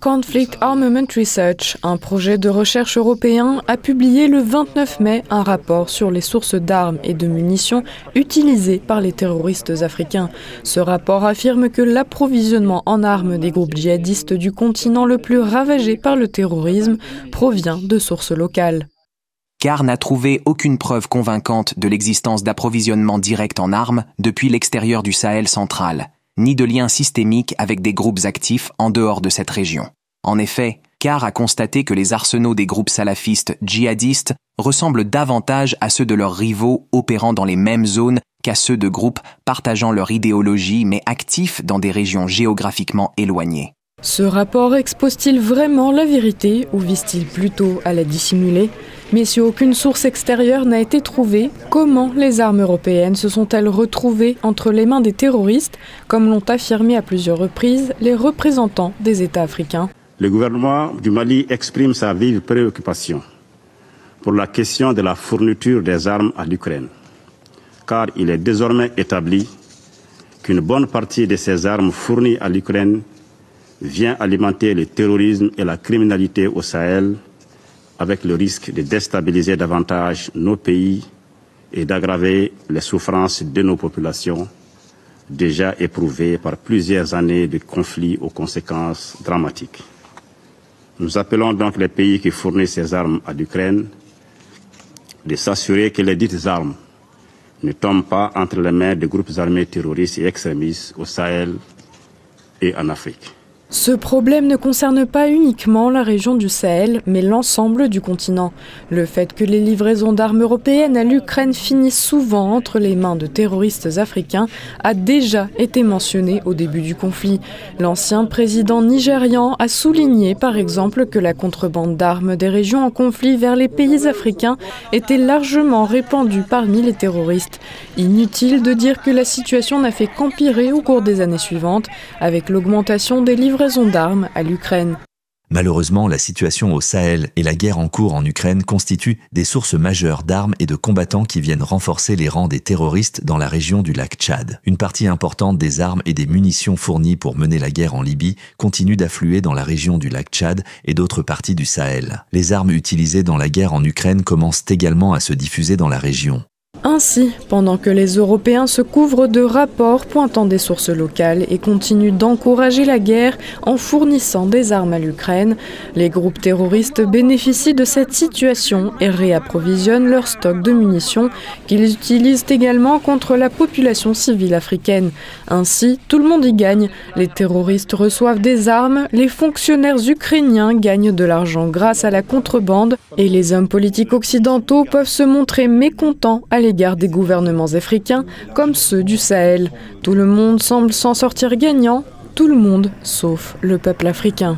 Conflict Armament Research, un projet de recherche européen, a publié le 29 mai un rapport sur les sources d'armes et de munitions utilisées par les terroristes africains. Ce rapport affirme que l'approvisionnement en armes des groupes djihadistes du continent le plus ravagé par le terrorisme provient de sources locales. CAR n'a trouvé aucune preuve convaincante de l'existence d'approvisionnement direct en armes depuis l'extérieur du Sahel central, ni de lien systémique avec des groupes actifs en dehors de cette région. En effet, CAR a constaté que les arsenaux des groupes salafistes djihadistes ressemblent davantage à ceux de leurs rivaux opérant dans les mêmes zones qu'à ceux de groupes partageant leur idéologie mais actifs dans des régions géographiquement éloignées. Ce rapport expose-t-il vraiment la vérité ou vise-t-il plutôt à la dissimuler ? Mais si aucune source extérieure n'a été trouvée, comment les armes européennes se sont-elles retrouvées entre les mains des terroristes, comme l'ont affirmé à plusieurs reprises les représentants des États africains ? Le gouvernement du Mali exprime sa vive préoccupation pour la question de la fourniture des armes à l'Ukraine, car il est désormais établi qu'une bonne partie de ces armes fournies à l'Ukraine vient alimenter le terrorisme et la criminalité au Sahel, avec le risque de déstabiliser davantage nos pays et d'aggraver les souffrances de nos populations, déjà éprouvées par plusieurs années de conflits aux conséquences dramatiques. Nous appelons donc les pays qui fournissent ces armes à l'Ukraine de s'assurer que les dites armes ne tombent pas entre les mains de groupes armés terroristes et extrémistes au Sahel et en Afrique. Ce problème ne concerne pas uniquement la région du Sahel, mais l'ensemble du continent. Le fait que les livraisons d'armes européennes à l'Ukraine finissent souvent entre les mains de terroristes africains a déjà été mentionné au début du conflit. L'ancien président nigérian a souligné par exemple que la contrebande d'armes des régions en conflit vers les pays africains était largement répandue parmi les terroristes. Inutile de dire que la situation n'a fait qu'empirer au cours des années suivantes, avec l'augmentation des livraisons d'armes à l'Ukraine. Malheureusement, la situation au Sahel et la guerre en cours en Ukraine constituent des sources majeures d'armes et de combattants qui viennent renforcer les rangs des terroristes dans la région du lac Tchad. Une partie importante des armes et des munitions fournies pour mener la guerre en Libye continue d'affluer dans la région du lac Tchad et d'autres parties du Sahel. Les armes utilisées dans la guerre en Ukraine commencent également à se diffuser dans la région. Ainsi, pendant que les Européens se couvrent de rapports pointant des sources locales et continuent d'encourager la guerre en fournissant des armes à l'Ukraine, les groupes terroristes bénéficient de cette situation et réapprovisionnent leurs stocks de munitions qu'ils utilisent également contre la population civile africaine. Ainsi, tout le monde y gagne. Les terroristes reçoivent des armes, les fonctionnaires ukrainiens gagnent de l'argent grâce à la contrebande et les hommes politiques occidentaux peuvent se montrer mécontents à l'égard des gouvernements africains comme ceux du Sahel. Tout le monde semble s'en sortir gagnant, tout le monde sauf le peuple africain.